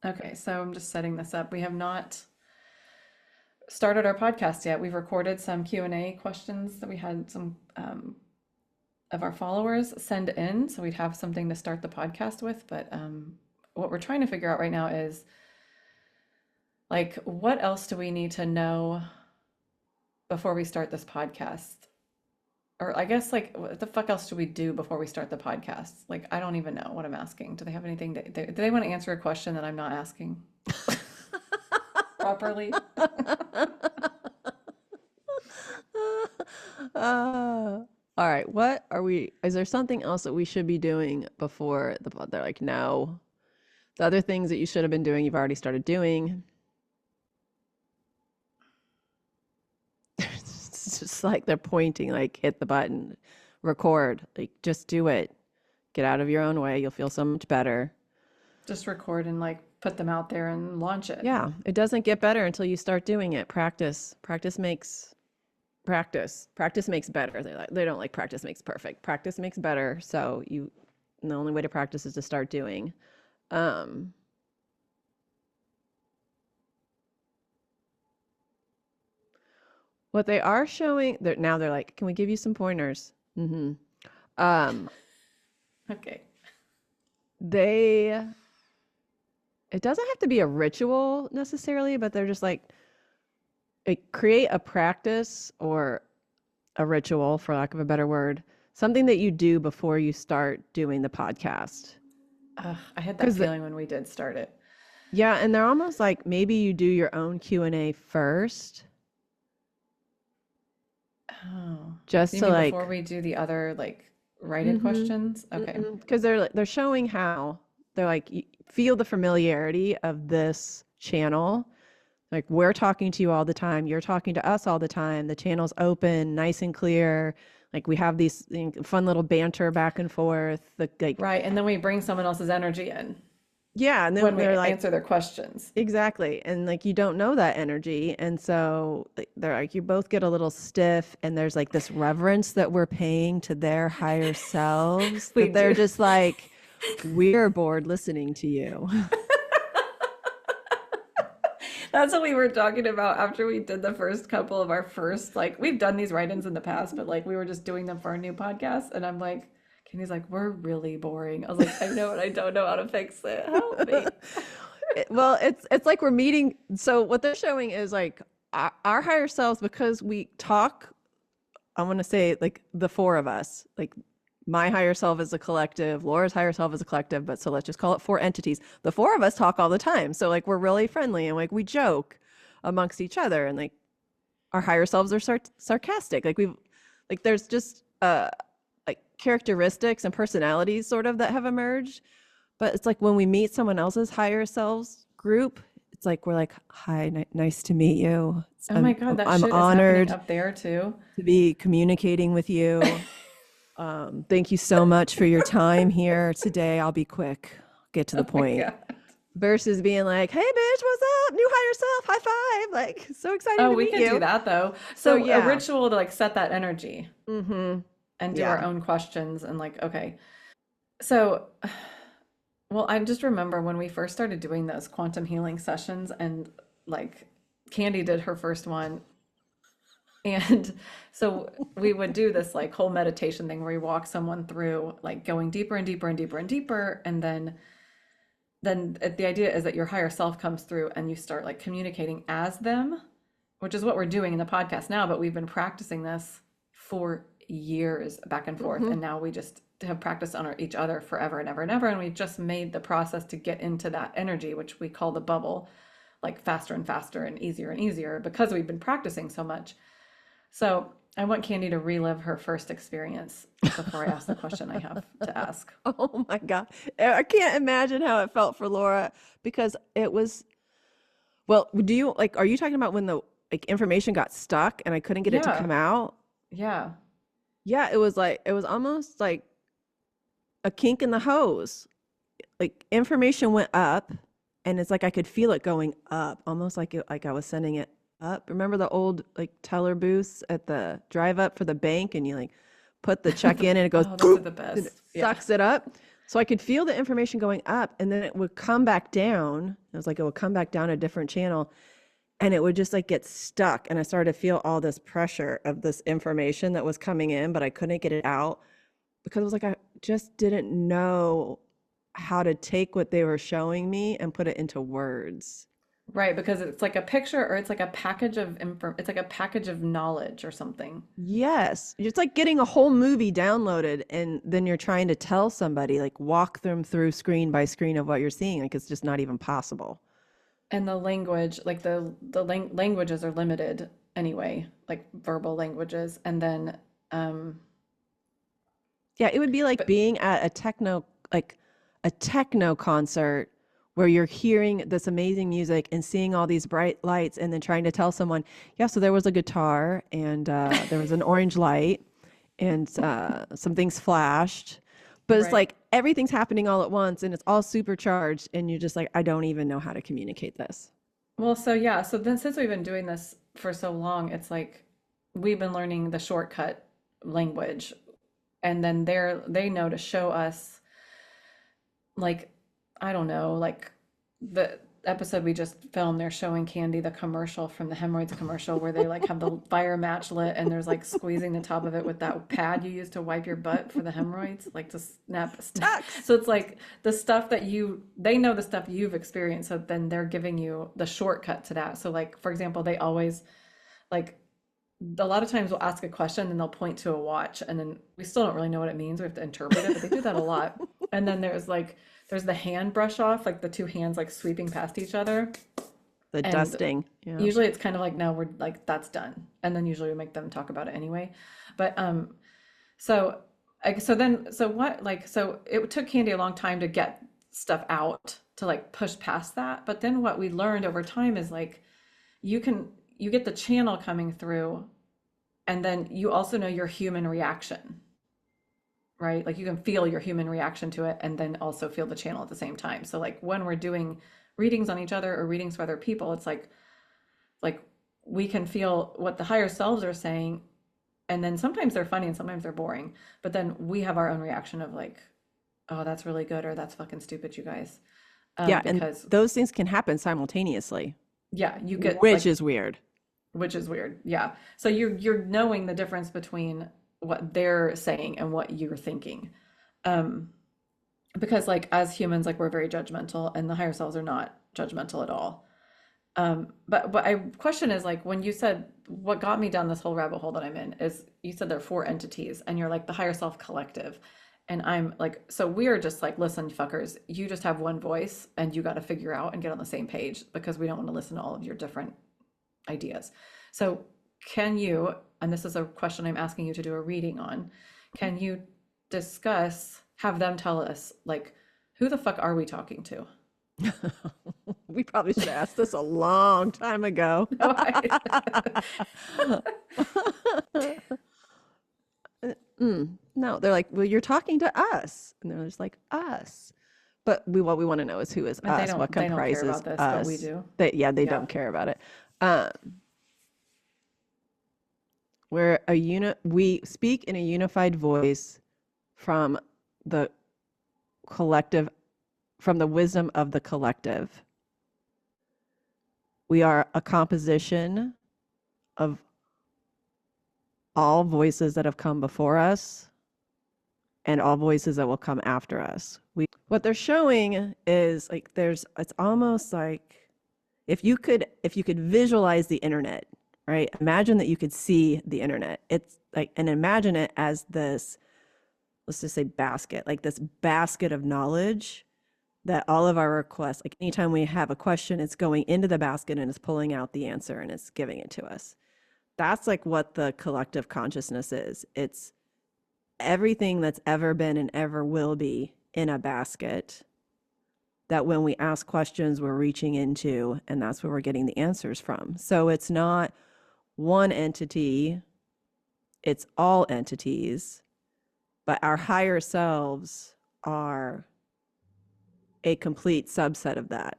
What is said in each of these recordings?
Okay, so I'm just setting this up. We have not started our podcast yet. We've recorded some Q&A questions that we had some of our followers send in, so we'd have something to start the podcast with. But what we're trying to figure out right now is like, what else do we need to know before we start this podcast? Or I guess like, what the fuck else do we do before we start the podcast? Like, I don't even know what I'm asking. Do they have anything do they want to answer a question that I'm not asking properly? All right. What are we? Is there something else that we should be doing before they're like, no. The other things that you should have been doing, you've already started doing. It's just like they're pointing, like, hit the button, record, like, just do it. Get out of your own way. You'll feel so much better. Just record and like put them out there and launch it. Yeah. It doesn't get better until you start doing it. Practice. Practice makes better. They don't like practice makes perfect. Practice makes better. So the only way to practice is to start doing. What they are showing, they're like, can we give you some pointers? Um, Okay. it doesn't have to be a ritual necessarily, but they're just like, create a practice or a ritual, for lack of a better word, something that you do before you start doing the podcast. I had that feeling when we did start it. Yeah, and they're almost like maybe you do your own Q&A first. Oh, just you to mean like before we do the other like write-in questions? Okay. because they're showing how they're like, feel the familiarity of this channel. Like, we're talking to you all the time. You're talking to us all the time. The channel's open, nice and clear. Like, we have these fun little banter back and forth. Right, and then we bring someone else's energy in. Yeah, and then when we they're like, answer their questions. Exactly. And like, you don't know that energy. And so they're like, you both get a little stiff, and there's like this reverence that we're paying to their higher selves. That they're just like, we're bored listening to you. That's what we were talking about after we did the first couple of our first, like, we've done these write-ins in the past, but like we were just doing them for a new podcast. And I'm like, Kenny's like, we're really boring. I was like, I know, and I don't know how to fix it. Help me. Well, it's like we're meeting. So what they're showing is like our higher selves, because we talk, I want to say like the four of us, like my higher self is a collective, Laura's higher self is a collective, but so let's just call it four entities. The four of us talk all the time. So like, we're really friendly, and like we joke amongst each other, and like our higher selves are sarcastic. Like there's just like characteristics and personalities sort of that have emerged. But it's like when we meet someone else's higher selves group, it's like, we're like, hi, nice to meet you. Oh my God, that I'm shit honored is happening up there too. to be communicating with you. Thank you so much for your time here today. I'll be quick. Get to the point. Versus being like, hey, bitch, what's up? New higher self, high five. Like, so excited to meet you. Oh, we can do that though. So yeah, a ritual to like set that energy and do our own questions and like, okay. So, well, I just remember when we first started doing those quantum healing sessions, and like Candy did her first one. And so we would do this like whole meditation thing where we walk someone through like going deeper and deeper and deeper and deeper. And then the idea is that your higher self comes through and you start like communicating as them, which is what we're doing in the podcast now. But we've been practicing this for years back and forth. And now we just have practiced on each other forever and ever and ever. And we just made the process to get into that energy, which we call the bubble, like faster and faster and easier because we've been practicing so much. So I want Candy to relive her first experience before I ask the question I have to ask. Oh my God. I can't imagine how it felt for Laura, because it was, well, are you talking about when the like information got stuck and I couldn't get it to come out? Yeah. Yeah. It was almost like a kink in the hose. Like, information went up, and it's like I could feel it going up, almost like I was sending it up. Remember the old like teller booths at the drive up for the bank, and you like put the check in and it goes, oh, those are the best. It sucks it up. So I could feel the information going up and then it would come back down. It was like it would come back down a different channel and it would just like get stuck. And I started to feel all this pressure of this information that was coming in, but I couldn't get it out because it was like I just didn't know how to take what they were showing me and put it into words. Right, because it's like a picture or it's like a package of it's like a package of knowledge or something. Yes. It's like getting a whole movie downloaded and then you're trying to tell somebody, like walk them through screen by screen of what you're seeing. Like it's just not even possible. And the language, like languages are limited anyway, like verbal languages. And then Yeah, it would be like but being at a techno concert where you're hearing this amazing music and seeing all these bright lights and then trying to tell someone, yeah, so there was a guitar and there was an orange light and some things flashed. But it's right. like everything's happening all at once and it's all supercharged and you're just like, I don't even know how to communicate this. Well, so yeah, so then since we've been doing this for so long, it's like we've been learning the shortcut language. And then they know to show us like I don't know, like the episode we just filmed, they're showing Candy the commercial from the hemorrhoids commercial where they like have the fire match lit and there's like squeezing the top of it with that pad you use to wipe your butt for the hemorrhoids, like to snap. So it's like the stuff that they know the stuff you've experienced, so then they're giving you the shortcut to that. So like for example, they always like a lot of times we'll ask a question and they'll point to a watch and then we still don't really know what it means. We have to interpret it, but they do that a lot. And then there's the hand brush off, like the two hands like sweeping past each other. The And dusting. Yeah. usually it's kind of like, no, we're like, that's done. And then usually we make them talk about it anyway. But so so what like so it took Candy a long time to get stuff out to like push past that. But then what we learned over time is like you can you get the channel coming through and then you also know your human reaction, right? Like you can feel your human reaction to it and then also feel the channel at the same time. So like when we're doing readings on each other or readings for other people, it's like we can feel what the higher selves are saying and then sometimes they're funny and sometimes they're boring, but then we have our own reaction of like, oh, that's really good or that's fucking stupid, you guys. Yeah, and Because those things can happen simultaneously, yeah, you get which like is weird. which is weird. Yeah. So you're knowing the difference between what they're saying and what you're thinking. Um, because like as humans, like we're very judgmental and the higher selves are not judgmental at all. But I question is like when you said what got me down this whole rabbit hole that I'm in is you said there are four entities and you're like the higher self collective. And I'm like, so we're just like, listen, fuckers, you just have one voice and you got to figure out and get on the same page because we don't want to listen to all of your different ideas. So can you, and this is a question I'm asking you to do a reading on, can you have them tell us like, who the fuck are we talking to? We probably should have asked this a long time ago. No, they're like, well, you're talking to us. And they're just like, us. But what we want to know is who is But us, what they don't care comprises about this, but we us. do. They Yeah. don't care about it. Um, we're a we speak in a unified voice from the collective, from the wisdom of the collective. We are a composition of all voices that have come before us and all voices that will come after us. What they're showing is like it's almost like if you could visualize the internet, right? Imagine that you could see the internet. It's like, and imagine it as this, let's just say basket, like this basket of knowledge that all of our requests, like anytime we have a question, it's going into the basket and it's pulling out the answer and it's giving it to us. That's like what the collective consciousness is. It's everything that's ever been and ever will be in a basket that when we ask questions, we're reaching into, and that's where we're getting the answers from. So it's not one entity, it's all entities, but our higher selves are a complete subset of that.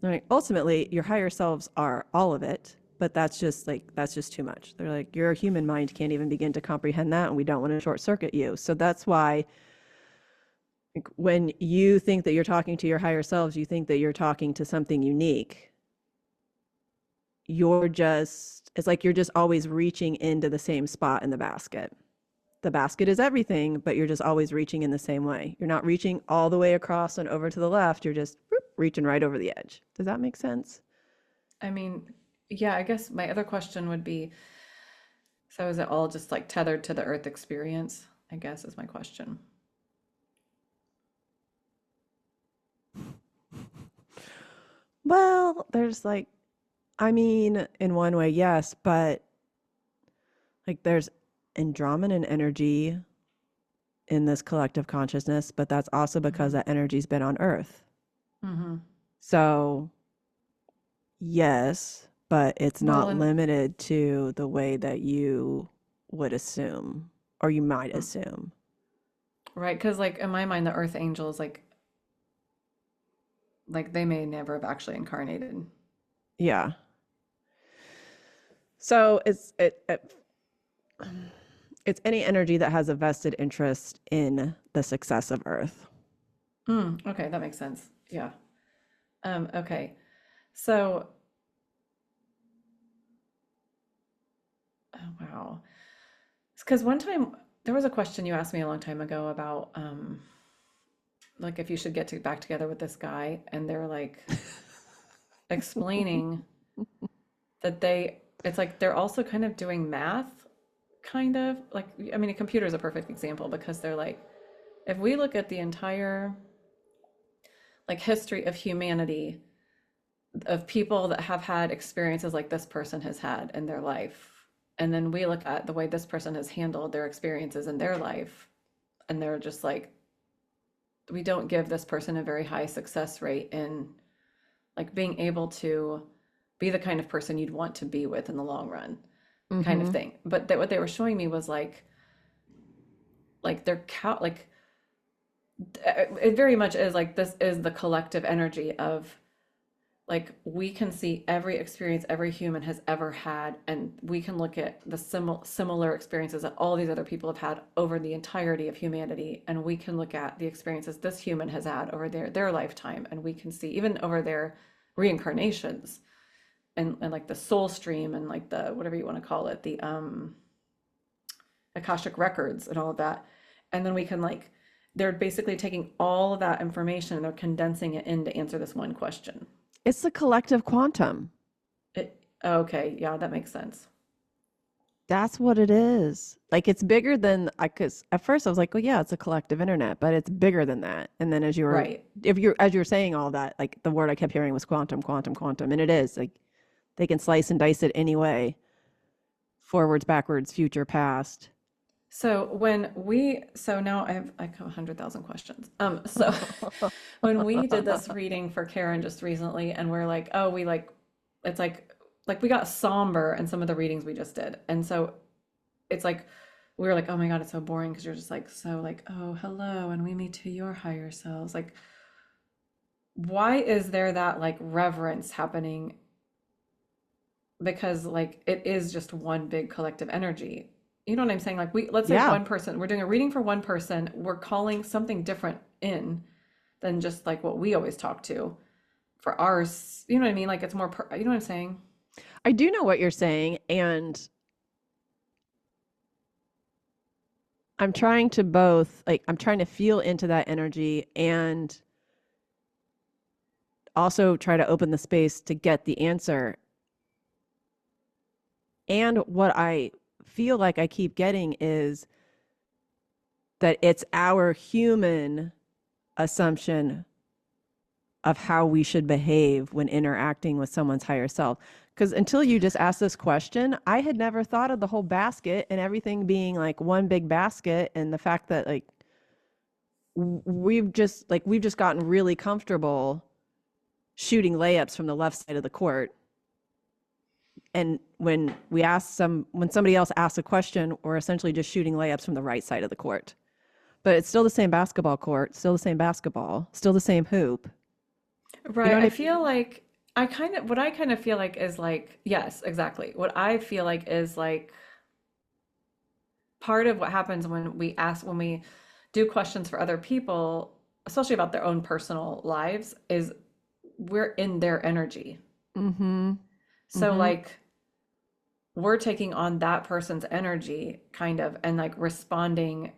Right. Ultimately, your higher selves are all of it, but that's just too much. They're like, your human mind can't even begin to comprehend that, and we don't want to short circuit you. So that's why Like when you think that you're talking to your higher selves, you think that you're talking to something unique. It's like you're just always reaching into the same spot in the basket. The basket is everything, but you're just always reaching in the same way. You're not reaching all the way across and over to the left. You're just reaching right over the edge. Does that make sense? I mean, yeah, I guess my other question would be, so is it all just like tethered to the earth experience? I guess is my question. Well, I mean, in one way, yes, but like there's Andromedan energy in this collective consciousness, but that's also because Mm-hmm. that energy's been on Earth. Mm-hmm. So, yes, but it's Well, not and limited to the way that you would assume or you might mm, assume. right, because like in my mind, the earth angels, like they may never have actually incarnated. Yeah. So it's any energy that has a vested interest in the success of Earth. Okay, that makes sense. Yeah. Okay. So, oh, wow. Because one time there was a question you asked me a long time ago about like if you should back together with this guy, and they're like explaining that it's like they're also kind of doing math, kind of like, I mean, a computer is a perfect example because they're like, if we look at the entire like history of humanity, of people that have had experiences like this person has had in their life, and then we look at the way this person has handled their experiences in their life, and they're just like, we don't give this person a very high success rate in like being able to be the kind of person you'd want to be with in the long run, kind of Mm-hmm. thing. But what they were showing me was like their like it very much is like, this is the collective energy of like, we can see every experience every human has ever had, and we can look at the similar experiences that all these other people have had over the entirety of humanity, and we can look at the experiences this human has had over their lifetime, and we can see even over their reincarnations, and like the soul stream, and like the whatever you want to call it, the akashic records and all of that. And then we can like, they're basically taking all of that information and they're condensing it in to answer this one question. It's the collective quantum. Okay, yeah, that makes sense. That's what it is. Like it's bigger than I cuz at first I was like, "Oh yeah, it's a collective internet," but it's bigger than that. And then Right. as you're saying all that, like the word I kept hearing was quantum, quantum, quantum, and it is. Like they can slice and dice it anyway, forwards, backwards, future, past. So now I have 100,000 questions. So when we did this reading for Karen just recently, and we're like, oh, we like, it's like we got somber in some of the readings we just did. And so it's like, we were like, oh my God, it's so boring because you're just like, so like, oh, hello, and we meet to your higher selves. Like, why is there that like reverence happening? Because like it is just one big collective energy. You know what I'm saying? Like, let's say Yeah. one person, we're doing a reading for one person, we're calling something different in than just like what we always talk to for ours. You know what I mean? Like it's more, you know what I'm saying? I do know what you're saying, and I'm trying to I'm trying to feel into that energy and also try to open the space to get the answer. And what I feel like I keep getting is that it's our human assumption of how we should behave when interacting with someone's higher self. Because until you just asked this question, I had never thought of the whole basket and everything being like one big basket, and the fact that like we've just gotten really comfortable shooting layups from the left side of the court. And when somebody else asks a question, we're essentially just shooting layups from the right side of the court. But it's still the same basketball court, still the same basketball, still the same hoop. You know Right. what I I feel like what I kind of feel like is like, yes, exactly. What I feel like is like part of what happens when we do questions for other people, especially about their own personal lives, is we're in their energy. Mm-hmm. So Mm-hmm. like we're taking on that person's energy kind of and like responding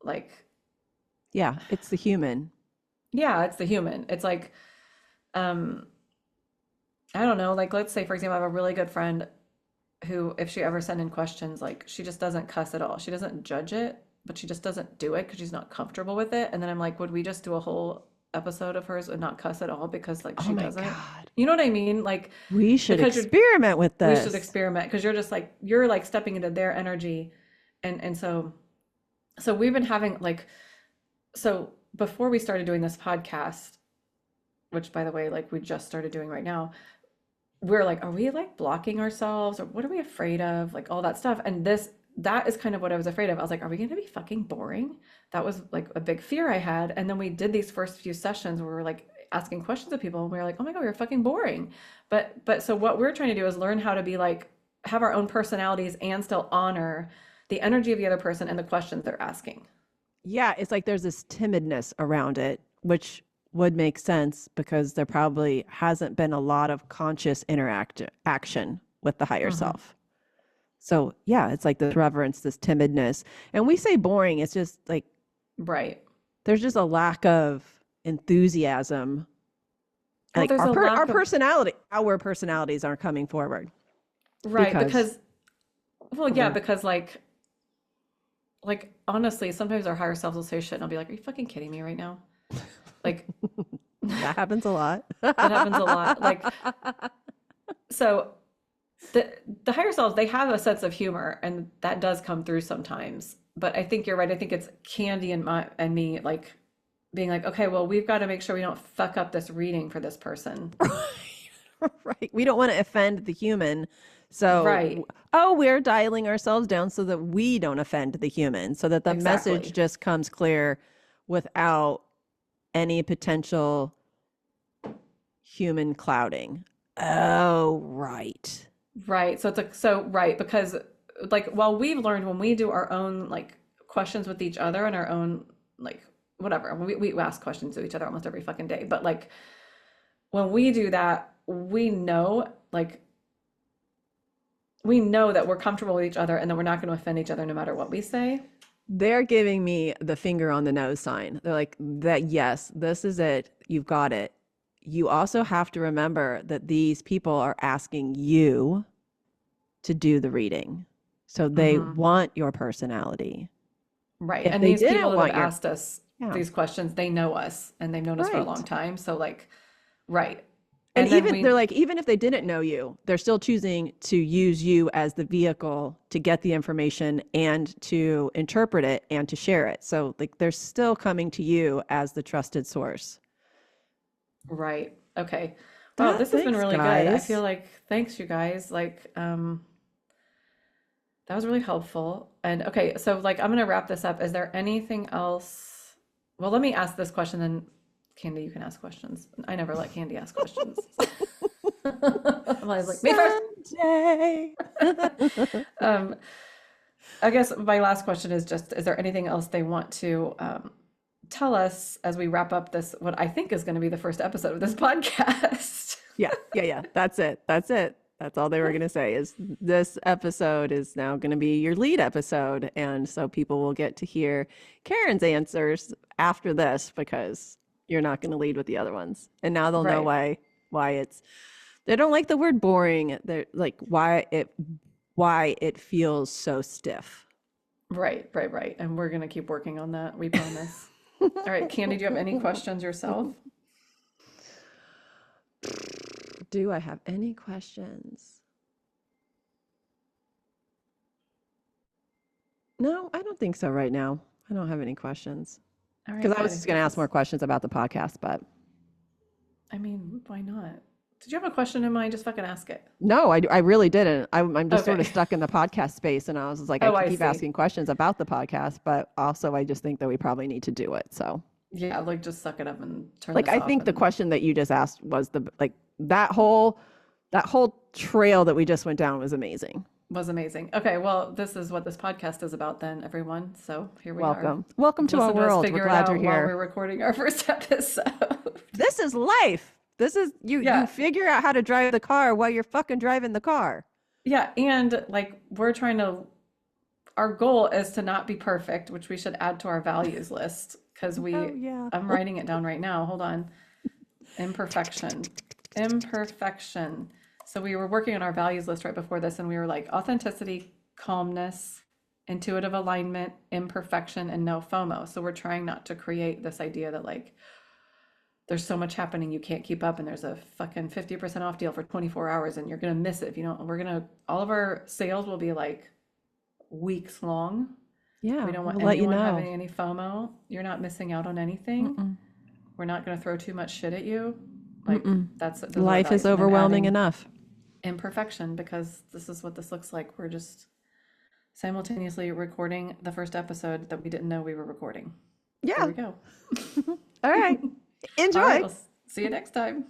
like Yeah, it's the human. yeah, it's the human. It's like um I don't know, like let's say for example, I have a really good friend who if she ever sent in questions, like she just doesn't cuss at all. She doesn't judge it, but she just doesn't do it because she's not comfortable with it. And then I'm like, would we just do a whole episode of hers and not cuss at all because like Oh she my doesn't? God. You know what I mean? Like We should because experiment with we should this. experiment because you're like stepping into their energy and so we've been having like so before we started doing this podcast, which by the way, like we just started doing right now, we're like, are we like blocking ourselves or what are we afraid of? Like all that stuff. And that is kind of what I was afraid of. I was like, are we going to be fucking boring? That was like a big fear I had. And then we did these first few sessions where we were like asking questions of people and we were like, oh my God, we were fucking boring. But so what we're trying to do is learn how to be like, have our own personalities and still honor the energy of the other person and the questions they're asking. Yeah, it's like there's this timidness around it, which would make sense because there probably hasn't been a lot of conscious action with the higher Mm-hmm. self. So yeah, it's like this reverence, this timidness. And we say boring, it's just like Right. there's just a lack of enthusiasm. Well, Like there's a our lack of personalities aren't coming forward. right Because well, of yeah, the because like honestly, sometimes our higher selves will say shit and I'll be like, are you fucking kidding me right now? Like that happens a lot. that happens a lot. Like so the higher selves, they have a sense of humor and that does come through sometimes. But I think you're right. I think it's Candy and me like being like, okay, well, we've got to make sure we don't fuck up this reading for this person. Right. We don't want to offend the human. Right. So, we're dialing ourselves down so that we don't offend the human, so that the message Exactly. just comes clear without any potential human clouding. Oh, right. Right. So right, because like while we've learned when we do our own like questions with each other and our own like whatever, we ask questions to each other almost every fucking day. But like when we do that, we know that we're comfortable with each other and that we're not going to offend each other no matter what we say. They're giving me the finger on the nose sign. They're like, that, yes, this is it. You've got it. You also have to remember that these people are asking you to do the reading. So they Mm-hmm. want your personality. Right. If And they these didn't people that want have your, asked us yeah, these questions, they know us and they've known us for a long right. time. So like, right. And And then even they're like, even if they didn't know you, they're still choosing to use you as the vehicle to get the information and to interpret it and to share it. So like they're still coming to you as the trusted source. right. Okay. Wow, this has been Thanks, really good. I guys. feel like thanks you guys. Like, that was really helpful. And okay, so like I'm gonna wrap this up. Is there anything else? Well, let me ask this question, then Candy, you can ask questions. I never let Candy ask questions. I'm always like, me first. Someday. Um, I guess my last question is just, is there anything else they want to tell us as we wrap up this, what I think is going to be the first episode of this podcast? Yeah. That's it. That's all they were going to say is this episode is now going to be your lead episode. And so people will get to hear Karen's answers after this because you're not going to lead with the other ones. And now they'll know Right. why they don't like the word boring. They're like why it feels so stiff. Right. And we're going to keep working on that. We promise. All right, Candy, do you have any questions yourself? Do I have any questions? No, I don't think so right now. I don't have any questions. All right, Because I good. was just going to ask more questions about the podcast, but I mean, why not? Did you have a question in mind? Just fucking ask it. no, I really didn't. I'm just sort of Okay. stuck in the podcast space, and I was just like, I Oh, can I keep see. asking questions about the podcast, but also I just think that we probably need to do it. So, Yeah, like just suck it up and turn like, this I off think the and question that you just asked was that whole trail that we just went down was amazing. was amazing. Okay, well, this is what this podcast is about then, everyone. So here we are. Welcome to our Listen to us world. We're figure it glad you're out while we're here. recording our first episode. This is life. This is you Yeah. figure out how to drive the car while you're fucking driving the car. Yeah, and like our goal is to not be perfect, which we should add to our values list because I'm writing it down right now. Hold on. Imperfection. Imperfection. So we were working on our values list right before this, and we were like authenticity, calmness, intuitive alignment, imperfection, and no FOMO. So we're trying not to create this idea that like there's so much happening you can't keep up, and there's a fucking 50% off deal for 24 hours and you're gonna miss it if you don't. All of our sales will be like weeks long. Yeah, we don't want anyone having any FOMO. You're not missing out on anything. We're not going to throw too much shit at you. Like life is overwhelming enough. Imperfection, because this is what this looks like. We're just simultaneously recording the first episode that we didn't know we were recording. Yeah. There we go. All right. Enjoy. All right, we'll see you next time.